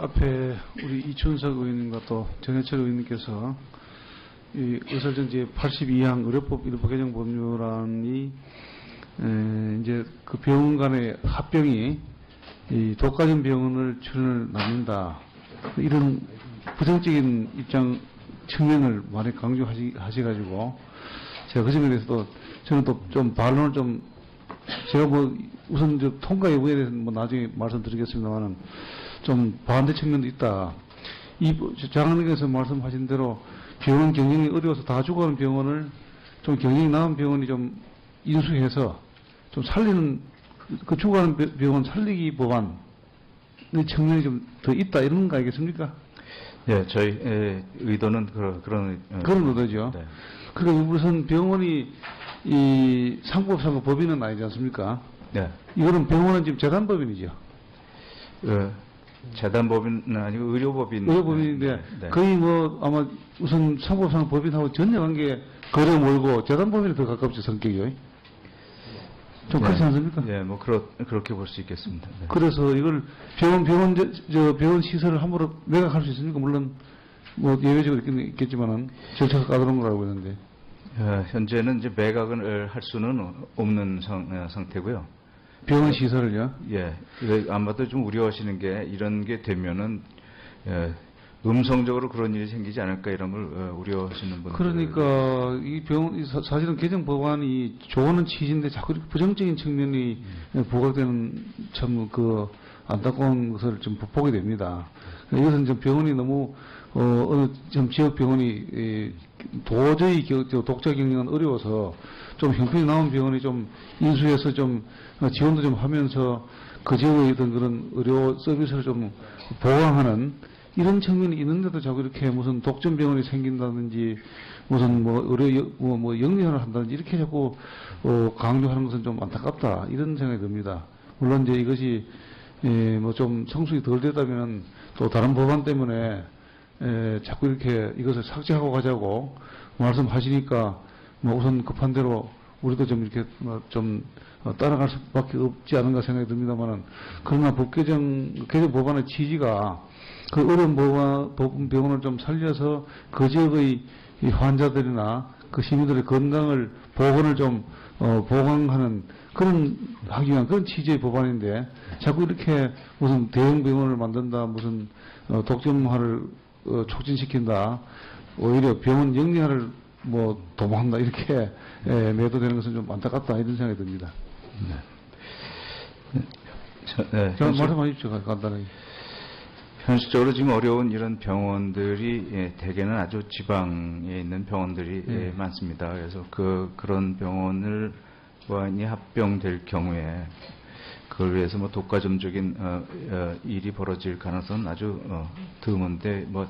앞에 우리 이춘석 의원님과 또 정해철 의원님께서 이 의설정지 82항 의료법 일부 개정 법률안이 이제 그 병원 간의 합병이 이 독과점 병원을 출연을 낳는다, 이런 부정적인 입장 측면을 많이 강조하셔가지고 제가 그 점에 대해서도 저는 또 좀 반론을 좀 제가 뭐 우선 저 통과 여부에 대해서는 뭐 나중에 말씀드리겠습니다만은 좀 반대 측면도 있다. 이 장관님께서 말씀하신 대로 병원 경영이 어려워서 다 죽어가는 병원을 좀 경영이 나은 병원이 좀 인수해서 좀 살리는, 그 죽어가는 병원 살리기 법안의 측면이 좀 더 있다, 이런 거 아니겠습니까? 예, 저희 의도는 그런 의도죠. 네. 그리고 우선 병원이 이 상법상의 법인은 아니지 않습니까? 네. 이거는 병원은 지금 재단법인이죠. 재단법인은 아니고 의료법인. 의료법인인데 네. 거의 뭐 아마 우선 상법상 법인하고 전혀 관계 거래 멀고 재단법인이 더 가깝죠, 성격이. 좀 그렇지 않습니까? 예, 뭐 그렇게 볼 수 있겠습니다. 네. 그래서 이걸 병원 시설을 함부로 매각할 수 있습니까? 물론 뭐 예외적으로 있겠지만은 절차가 까다로운 걸 알고 있는데. 현재는 이제 매각을 할 수는 없는 상태고요. 병원 시설을요? 예, 이거 아마도 좀 우려하시는 게 이런 게 되면은 음성적으로 그런 일이 생기지 않을까, 이런 걸 우려하시는 분들. 그러니까 이 병원 사실은 개정 법안이 좋은 취지인데 자꾸 이렇게 부정적인 측면이 부각되는 참 그 안타까운 것을 좀 보게 됩니다. 이것은 좀 병원이 너무 어느 좀 지역 병원이 도저히 독자 경영은 어려워서 좀 형편이 나온 병원이 좀 인수해서 좀 지원도 좀 하면서 그 지역의 어떤 그런 의료 서비스를 좀 보강하는 이런 측면이 있는데도 자꾸 이렇게 무슨 독점 병원이 생긴다든지 무슨 뭐 의료 뭐 영리화를 한다든지 이렇게 자꾸 강조하는 것은 좀 안타깝다, 이런 생각이 듭니다. 물론 이제 이것이 뭐 좀 성숙이 덜 되다면 또 다른 법안 때문에 자꾸 이렇게 이것을 삭제하고 가자고 말씀하시니까 뭐 우선 급한 대로 우리도 좀 이렇게 좀 따라갈 수밖에 없지 않은가 생각이 듭니다만은, 그러나 개정 법안의 취지가 그 어려운 병원을 좀 살려서 그 지역의 이 환자들이나 그 시민들의 건강을 보건을 좀 보강하는 그런 하기 위한 그런 취지의 법안인데 자꾸 이렇게 무슨 대형 병원을 만든다, 무슨 독점화를 촉진시킨다, 오히려 병원 영리화를 뭐 도모한다, 이렇게 매도되는 것은 좀 안타깝다, 이런 생각이 듭니다. 네. 말씀하십시오, 간단하게. 현실적으로 지금 어려운 이런 병원들이 대개는 아주 지방에 있는 병원들이 많습니다. 그래서 그런 병원을 완이 합병될 경우에 그걸 위해서 뭐 독과점적인 일이 벌어질 가능성은 아주 드문데 뭐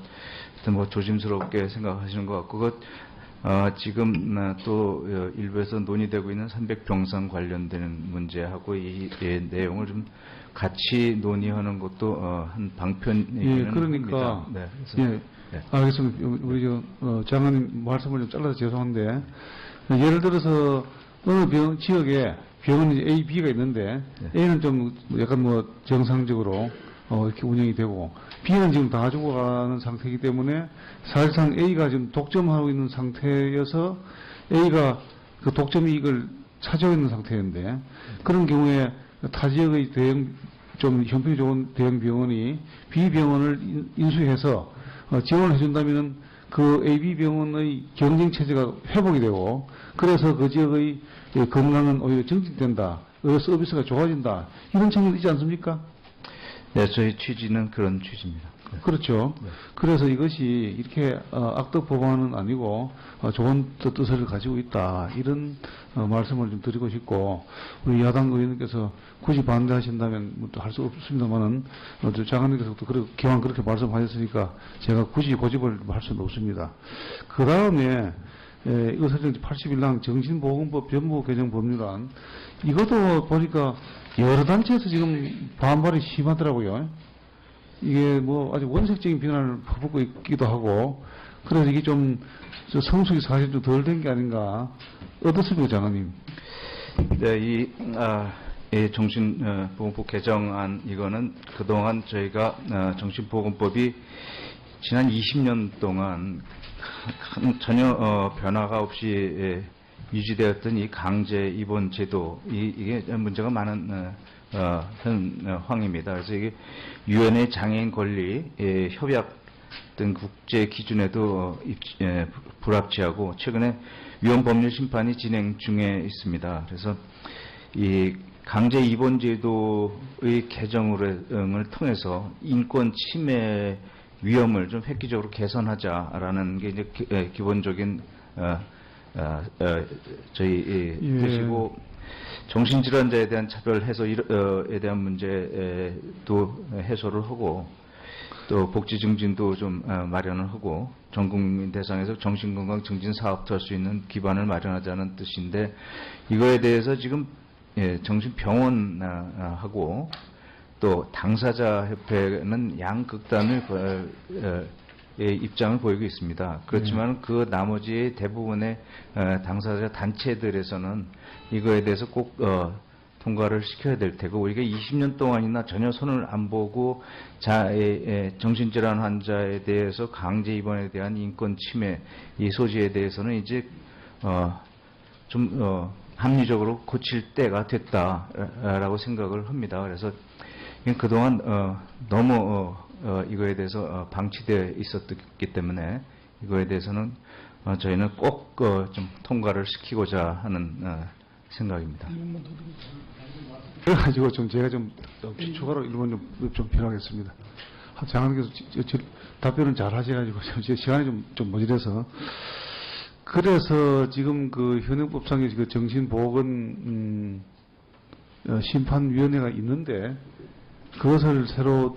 조심스럽게 생각하시는 것 같고, 지금 또 일부에서 논의되고 있는 300병상 관련되는 문제하고 이 내용을 좀 같이 논의하는 것도 한 방편이기는 그러니까 합니다. 네, 알겠습니다. 우리 장관님 말씀을 좀 잘라서 죄송한데, 예를 들어서 어느 지역에 병원이 A, B가 있는데 A는 좀 약간 뭐 정상적으로 이렇게 운영이 되고 B는 지금 다 죽어가는 상태이기 때문에 사실상 A가 지금 독점하고 있는 상태여서 A가 그 독점 이익을 차지하고 있는 상태인데, 그런 경우에 타 지역의 좀 형편이 좋은 대형 병원이 B 병원을 인수해서 지원을 해준다면은 그 AB 병원의 경쟁 체제가 회복이 되고, 그래서 그 지역의 건강은 오히려 정진된다, 의료 서비스가 좋아진다, 이런 측면이 있지 않습니까? 네, 저희 취지는 그런 취지입니다. 그렇죠. 네. 그래서 이것이 이렇게 악덕 법안은 아니고 좋은 뜻을 가지고 있다, 이런 말씀을 좀 드리고 싶고, 우리 야당 의원님께서 굳이 반대하신다면 또 할 수 없습니다만은 장관님께서도 기왕 그렇게 말씀하셨으니까 제가 굳이 고집을 할 수는 없습니다. 그 다음에 의사정지 81항 정신보건법 전부 개정 법률안, 이것도 보니까 여러 단체에서 지금 반발이 심하더라고요. 이게 뭐 아주 원색적인 비난을 퍼붓고 있기도 하고, 그래서 이게 좀 성숙이 사실 좀 덜 된 게 아닌가. 어떻습니까, 장관님? 네, 정신보건법 개정안 이거는 그동안 저희가 정신보건법이 지난 20년 동안 전혀 변화가 없이 유지되었던 이 강제 입원 제도 이게 문제가 많은 현황입니다. 그래서 이게 유엔의 장애인 권리 협약 등 국제 기준에도 불합치하고 최근에 위헌 법률 심판이 진행 중에 있습니다. 그래서 이 강제 입원 제도의 개정을 통해서 인권 침해 위험을 좀 획기적으로 개선하자라는 게 이제 기본적인 저희 뜻이고, 정신질환자에 대한 차별 해소에 대한 문제도 해소를 하고, 또 복지 증진도 좀 마련을 하고, 전 국민 대상에서 정신건강 증진 사업도 할 수 있는 기반을 마련하자는 뜻인데, 이거에 대해서 지금 정신병원하고 또 당사자 협회는 양극단의 입장을 보이고 있습니다. 그렇지만 그 나머지 대부분의 당사자 단체들에서는 이거에 대해서 꼭 통과를 시켜야 될 테고, 우리가 20년 동안이나 전혀 손을 안 보고 정신질환 환자에 대해서 강제 입원에 대한 인권 침해 이 소지에 대해서는 이제 좀 합리적으로 고칠 때가 됐다라고 생각을 합니다. 그래서 그동안 너무 이거에 대해서 방치되어 있었기 때문에 이거에 대해서는 저희는 꼭 좀 통과를 시키고자 하는 생각입니다. 그래가지고 제가 좀 추가로 일본 좀 필요하겠습니다. 장관께서 답변은 잘 하셔가지고 제 시간이 좀 모자라서. 그래서 지금 그 현행법상의 그 정신보건 심판위원회가 있는데, 그것을 새로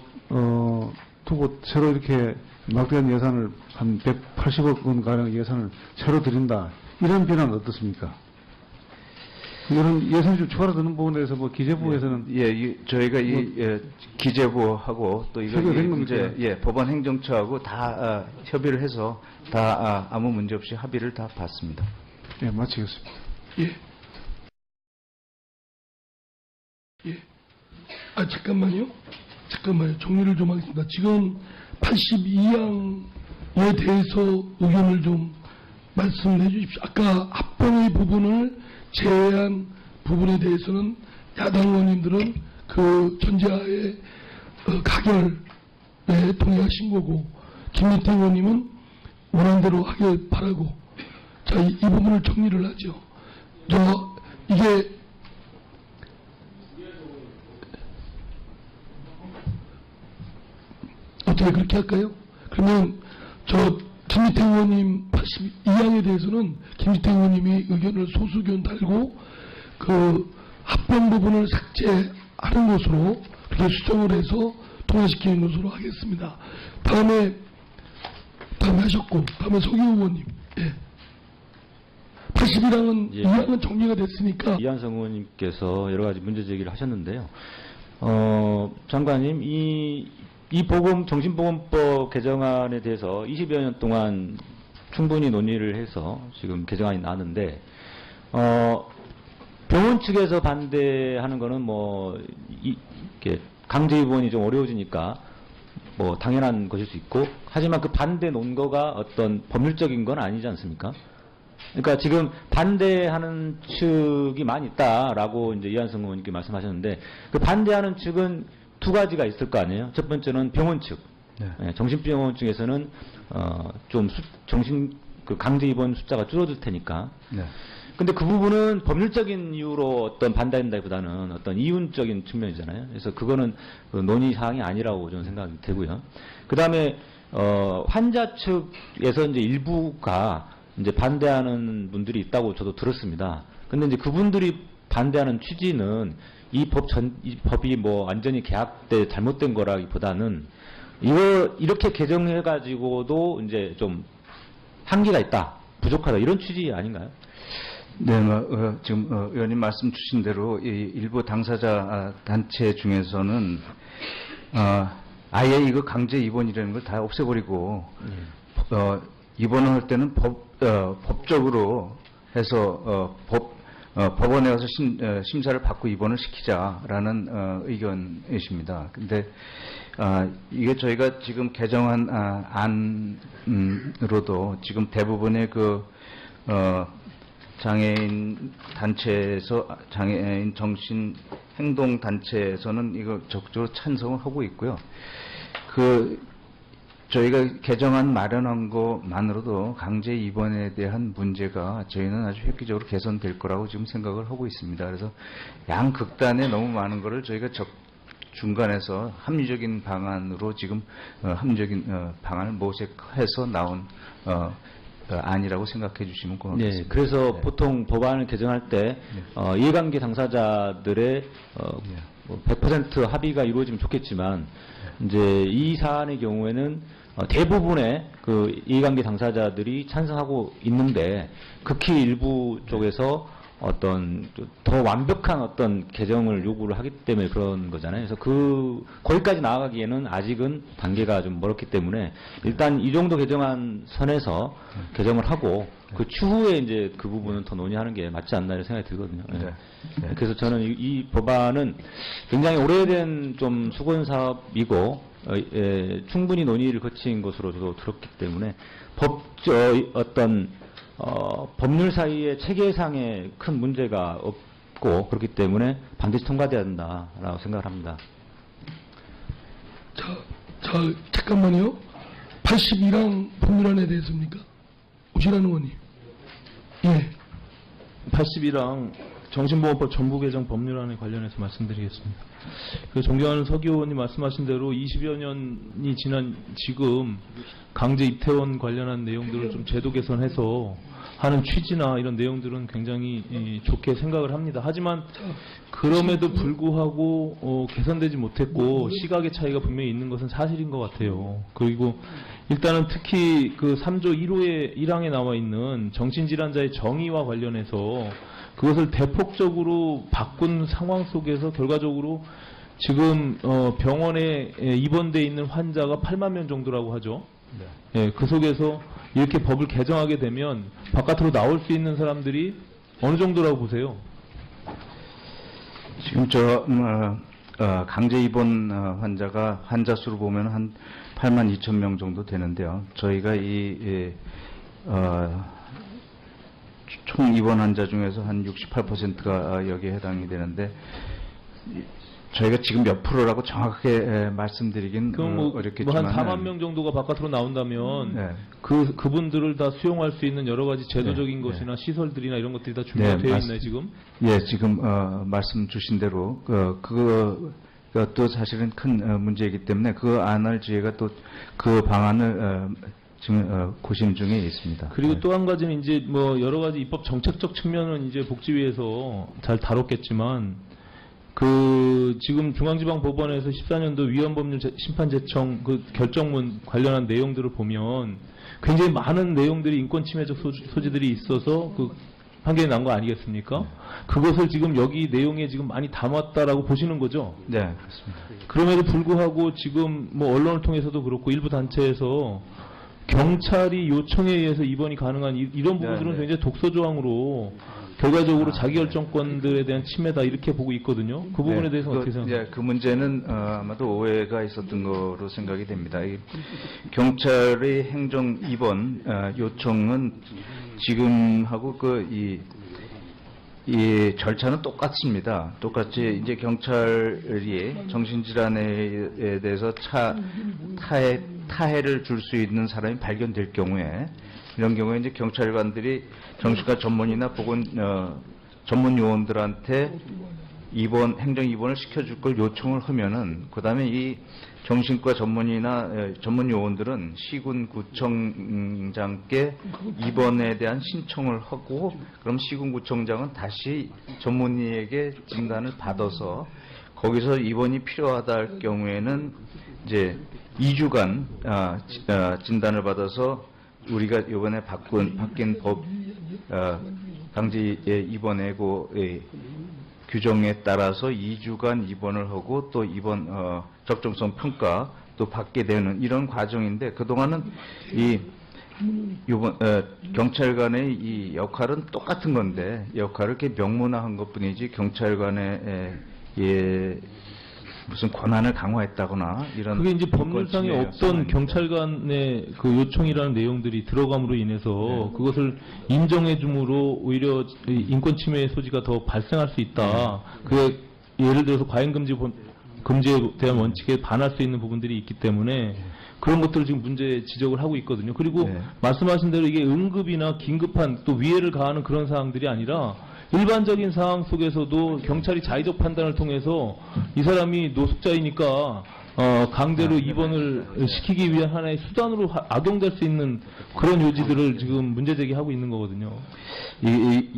두고 새로 이렇게 막대한 예산을 한 180억 원 가량 예산을 새로 드린다, 이런 비난은 어떻습니까? 이런 예산이 좀 추가로 드는 부분에 대해서 뭐 기재부에서는 저희가 기재부하고 또 이거 이제 법원 행정처하고 다 협의를 해서 다 아무 문제 없이 합의를 다 봤습니다. 예, 마치겠습니다. 잠깐만요. 정리를 좀 하겠습니다. 지금 82항에 대해서 의견을 좀 말씀해 주십시오. 아까 합병의 부분을 제외한 부분에 대해서는 야당 의원님들은 그 전제하에 가결에 동의하신 거고, 김민태 의원님은 원안대로 하길 바라고. 자, 이 부분을 정리를 하죠. 이게 어떻게 그렇게 할까요? 그러면 김민태 의원님 82항에 대해서는 김민태 의원님이 의견을 소수 의견 달고 그 합병 부분을 삭제하는 것으로 그렇게 수정을 해서 통과시키는 것으로 하겠습니다. 다음에 하셨고, 다음에 서기호 의원님. 81항은 예. 2항은 정리가 됐으니까. 이한성 의원님께서 여러 가지 문제 제기를 하셨는데요. 장관님, 이 정신보건법 개정안에 대해서 20여 년 동안 충분히 논의를 해서 지금 개정안이 나왔는데, 병원 측에서 반대하는 거는 이렇게 강제 입원이 좀 어려워지니까 당연한 것일 수 있고, 하지만 그 반대 논거가 어떤 법률적인 건 아니지 않습니까? 그러니까 지금 반대하는 측이 많이 있다라고 이제 이한성 의원님께 말씀하셨는데, 그 반대하는 측은 두 가지가 있을 거 아니에요. 첫 번째는 병원 측, 정신병원 측에서는 그 강제 입원 숫자가 줄어들 테니까. 근데 그 부분은 법률적인 이유로 어떤 반대한다기보다는 어떤 이윤적인 측면이잖아요. 그래서 그거는 논의 사항이 아니라고 저는 생각이 되고요. 그 다음에 환자 측에서 이제 일부가 이제 반대하는 분들이 있다고 저도 들었습니다. 근데 이제 그분들이 반대하는 취지는 이 법이 완전히 개학 때 잘못된 거라기보다는 이렇게 개정해가지고도 이제 좀 한계가 있다, 부족하다, 이런 취지 아닌가요? 네, 지금 의원님 말씀 주신 대로 일부 당사자 단체 중에서는 아예 이거 강제 입원이라는 걸 다 없애버리고 입원을 할 때는 법적으로 해서 법원에 가서 심사를 받고 입원을 시키자라는 의견이십니다. 근데 이게 저희가 지금 개정한 안으로도 지금 대부분의 장애인 단체에서 장애인 정신 행동 단체에서는 이거 적극적으로 찬성을 하고 있고요. 저희가 개정안 마련한 것만으로도 강제 입원에 대한 문제가 저희는 아주 획기적으로 개선될 거라고 지금 생각을 하고 있습니다. 그래서 양극단에 너무 많은 거를 저희가 중간에서 합리적인 방안으로 지금 합리적인 방안을 모색해서 나온 아니라고 생각해 주시면 고맙겠습니다. 네, 그래서 보통 법안을 개정할 때 이해관계 당사자들의 100% 합의가 이루어지면 좋겠지만 이제 이 사안의 경우에는 대부분의 그 이해관계 당사자들이 찬성하고 있는데 극히 일부 쪽에서 어떤 더 완벽한 어떤 개정을 요구를 하기 때문에 그런 거잖아요. 그래서 거기까지 나아가기에는 아직은 단계가 좀 멀었기 때문에 일단 이 정도 개정안 선에서 개정을 하고 그 추후에 이제 그 부분은 더 논의하는 게 맞지 않나 이런 생각이 들거든요. 네. 네. 그래서 저는 이 법안은 굉장히 오래된 좀 수건 사업이고 충분히 논의를 거친 것으로 저도 들었기 때문에 법률 사이에 체계상의 큰 문제가 없고 그렇기 때문에 반드시 통과돼야 된다라고 생각을 합니다. 자, 잠깐만요. 81항 법률안에 대해서입니까? 오신환 의원님. 예. 81항 정신보건법 전부 개정 법률안에 관련해서 말씀드리겠습니다. 존경하는 서기 의원님 말씀하신 대로 20여 년이 지난 지금 강제 입퇴원 관련한 내용들을 좀 제도 개선해서 하는 취지나 이런 내용들은 굉장히 좋게 생각을 합니다. 하지만 그럼에도 불구하고 개선되지 못했고 시각의 차이가 분명히 있는 것은 사실인 것 같아요. 그리고 일단은 특히 그 3조 1호의 1항에 나와 있는 정신질환자의 정의와 관련해서 그것을 대폭적으로 바꾼 상황 속에서 결과적으로 지금 병원에 입원돼 있는 환자가 8만 명 정도라고 하죠. 네. 예, 그 속에서 이렇게 법을 개정하게 되면 바깥으로 나올 수 있는 사람들이 어느 정도라고 보세요? 지금 강제 입원 환자 수로 보면 한 8만 2천 명 정도 되는데요. 저희가 총 입원 환자 중에서 한 68%가 여기에 해당이 되는데 저희가 지금 몇 프로라고 정확하게 말씀드리긴 어렵겠지만 한 4만 명 정도가 바깥으로 나온다면 네. 그분들을 다 수용할 수 있는 여러 가지 제도적인 것이나 시설들이나 이런 것들이 다 준비가 되어 있나요 지금? 예, 지금 말씀 주신 대로 그것도 사실은 큰 문제이기 때문에 그 안을 저희가 또 그 방안을 지금 고심 중에 있습니다. 그리고 또 한 가지는 이제 뭐 여러 가지 입법 정책적 측면은 이제 복지위에서 잘 다뤘겠지만 지금 중앙지방법원에서 14년도 위헌법률 심판제청 그 결정문 관련한 내용들을 보면 굉장히 많은 내용들이 인권 침해적 소지들이 있어서 그 판결이 난 거 아니겠습니까? 그것을 지금 여기 내용에 지금 많이 담았다라고 보시는 거죠? 네, 그렇습니다. 그럼에도 불구하고 지금 뭐 언론을 통해서도 그렇고 일부 단체에서 경찰이 요청에 의해서 입원이 가능한 이런 부분들은 굉장히 독소조항으로 결과적으로 자기결정권들에 대한 침해다 이렇게 보고 있거든요. 그 부분에 대해서 어떻게 생각하세요? 그 문제는 아마도 오해가 있었던 거로 생각이 됩니다. 경찰의 행정 입원 요청은 지금하고 이 절차는 똑같습니다. 똑같이 이제 경찰이 정신질환에 대해서 타해를 줄 수 있는 사람이 발견될 경우에 이런 경우에 이제 경찰관들이 정신과 전문의나 보건 전문 요원들한테 행정 입원을 시켜줄 걸 요청을 하면은 그다음에 이 정신과 전문의나 전문 요원들은 시군구청장께 입원에 대한 신청을 하고 그럼 시군구청장은 다시 전문의에게 진단을 받아서 거기서 입원이 필요하다 할 경우에는 이제 2주간 진단을 받아서 우리가 이번에 바뀐 법 강제 입원의 규정에 따라서 2주간 입원을 하고 또 입원 적정성 평가 또 받게 되는 이런 과정인데 그동안은 이 이번 경찰관의 이 역할은 똑같은 건데 역할을 이렇게 명문화한 것뿐이지 경찰관의 무슨 권한을 강화했다거나 이런 그게 이제 법률상에 인권 침해 없던 사안입니다. 경찰관의 그 요청이라는 내용들이 들어감으로 인해서 그것을 인정해 줌으로 오히려 이 인권 침해의 소지가 더 발생할 수 있다. 그게 예를 들어서 금지에 대한 원칙에 반할 수 있는 부분들이 있기 때문에 그런 것들을 지금 문제 지적을 하고 있거든요. 그리고 네. 말씀하신 대로 이게 응급이나 긴급한 또 위해를 가하는 그런 사항들이 아니라 일반적인 상황 속에서도 경찰이 자의적 판단을 통해서 이 사람이 노숙자이니까 강제로 입원을 시키기 위한 하나의 수단으로 악용될 수 있는 그런 요지들을 지금 문제 제기하고 있는 거거든요.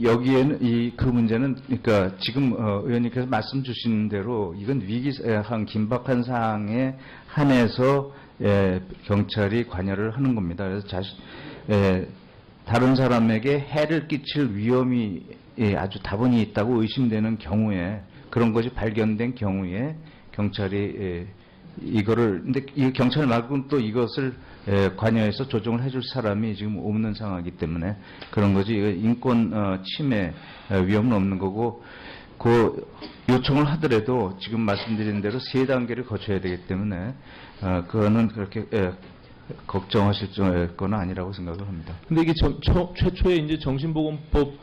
여기에는 그 문제는 그러니까 지금 의원님께서 말씀 주신 대로 이건 위기한 긴박한 사항에 한해서 경찰이 관여를 하는 겁니다. 그래서 다른 사람에게 해를 끼칠 위험이 아주 다분히 있다고 의심되는 경우에 그런 것이 발견된 경우에 경찰이 이거를 근데 이 경찰 말고는 또 이것을 관여해서 조정을 해줄 사람이 지금 없는 상황이기 때문에 그런 거지 인권 침해 위험은 없는 거고 그 요청을 하더라도 지금 말씀드린 대로 3단계를 거쳐야 되기 때문에 그거는 그렇게 걱정하실 건 아니라고 생각을 합니다. 근데 이게 최초에 이제 정신보건법에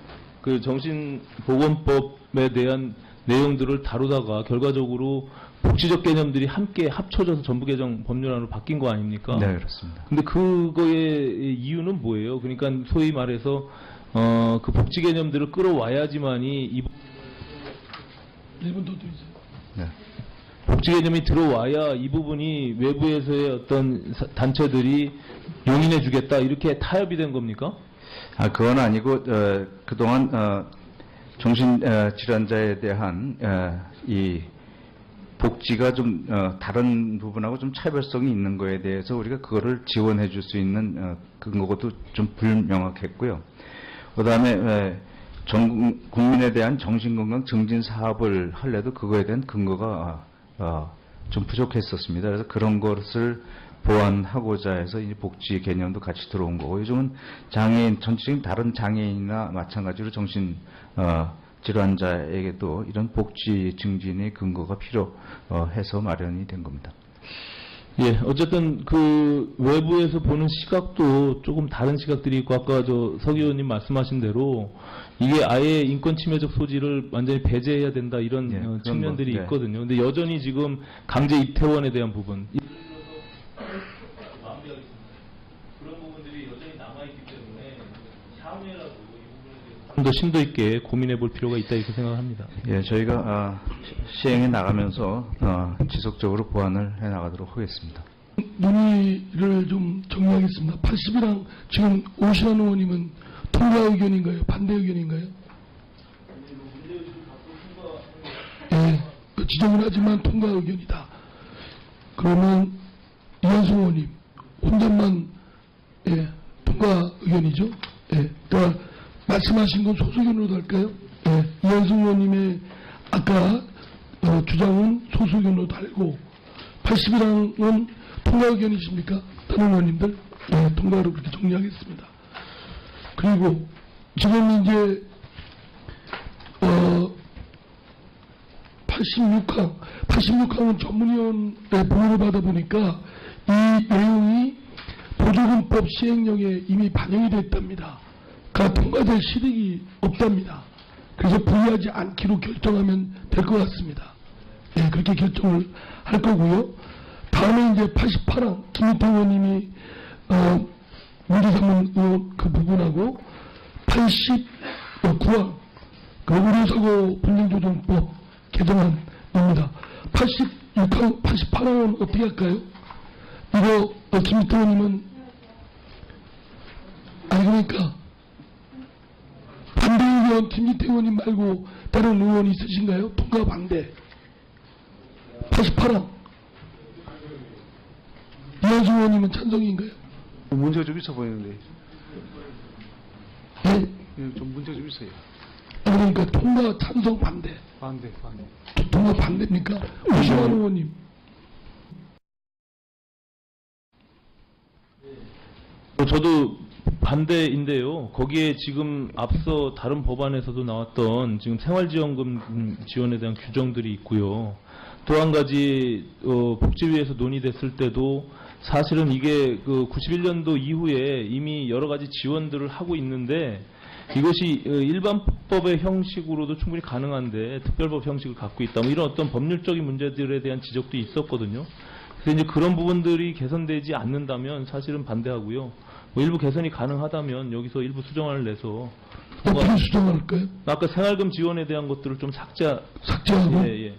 대한 내용들을 다루다가 결과적으로 복지적 개념들이 함께 합쳐져서 전부 개정 법률안으로 바뀐 거 아닙니까? 네, 그렇습니다. 근데 그거의 이유는 뭐예요? 그러니까 소위 말해서 그 복지 개념들을 끌어와야지만이 이 1분 더 드리세요. 네. 복지 개념이 들어와야 이 부분이 외부에서의 어떤 단체들이 용인해 주겠다 이렇게 타협이 된 겁니까? 그건 아니고 그동안 정신질환자에 대한 이 복지가 좀 다른 부분하고 좀 차별성이 있는 거에 대해서 우리가 그거를 지원해 줄 수 있는 그것도 좀 불명확했고요. 그다음에 전 국민에 대한 정신건강 증진 사업을 할래도 그거에 대한 근거가 좀 부족했었습니다. 그래서 그런 것을 보완하고자 해서 이 복지 개념도 같이 들어온 거고 요즘은 장애인 전체적인 다른 장애인이나 마찬가지로 정신 질환자에게도 이런 복지 증진의 근거가 필요해서 마련이 된 겁니다. 예, 어쨌든 그 외부에서 보는 시각도 조금 다른 시각들이 있고 아까 석 의원님 말씀하신 대로 이게 아예 인권 침해적 소지를 완전히 배제해야 된다 이런 예, 측면들이 네. 있거든요. 근데 여전히 지금 강제 입퇴원에 대한 부분 그런 부분들이 여전히 남아있기 때문에 향후에라도 좀 더 심도 있게 고민해 볼 필요가 있다 이렇게 생각합니다. 예, 저희가 시행해 나가면서 지속적으로 보완을 해 나가도록 하겠습니다. 논의를 좀 정리하겠습니다. 80이랑 지금 오시환 의원님은 통과 의견인가요? 반대 의견인가요? 예, 지적은 하지만 통과 의견이다. 그러면 이현수 의원님 혼자만 통과 의견이죠? 예, 그러니까 말씀하신 건 소수 의견으로 할까요? 예, 이현수 의원님의 아까 주장은 소수 의견으로 달고 80이랑은 통과 의견이십니까? 다른 의원님들? 네, 통과로 그렇게 정리하겠습니다. 그리고 지금 이제 86항은 전문위원회 보고를 받아보니까 이 내용이 보조금법 시행령에 이미 반영이 됐답니다. 그러니까 통과될 실익이 없답니다. 그래서 부의하지 않기로 결정하면 될 것 같습니다. 네, 그렇게 결정을 할 거고요. 다음에 이제 88항 김희태 의원님이 문제삼은 그 부분하고 89항 그 의료사고 분쟁조정법 개정안입니다. 86항, 88항은 어떻게 할까요? 이거 김희태 의원님은 그러니까 반대 의견 김희태 의원님 말고 다른 의원이 있으신가요? 통과 반대. 88항. 이현수 의원님은 찬성인가요? 문제가 좀 있어 보이는데. 네. 예, 좀 문제가 좀 있어요. 그러니까 통과 찬성 반대. 반대. 통과 반대입니까? 오시환 의원님. 저도 반대인데요. 거기에 지금 앞서 다른 법안에서도 나왔던 지금 생활지원금 지원에 대한 규정들이 있고요. 또 한 가지 복지위에서 논의됐을 때도 사실은 이게 그 91년도 이후에 이미 여러 가지 지원들을 하고 있는데 이것이 일반법의 형식으로도 충분히 가능한데 특별법 형식을 갖고 있다. 뭐 이런 어떤 법률적인 문제들에 대한 지적도 있었거든요. 그래서 이제 그런 부분들이 개선되지 않는다면 사실은 반대하고요. 뭐 일부 개선이 가능하다면 여기서 일부 수정안을 내서 어떻게 수정할까요? 아까 생활금 지원에 대한 것들을 좀 삭제하고? 예, 예.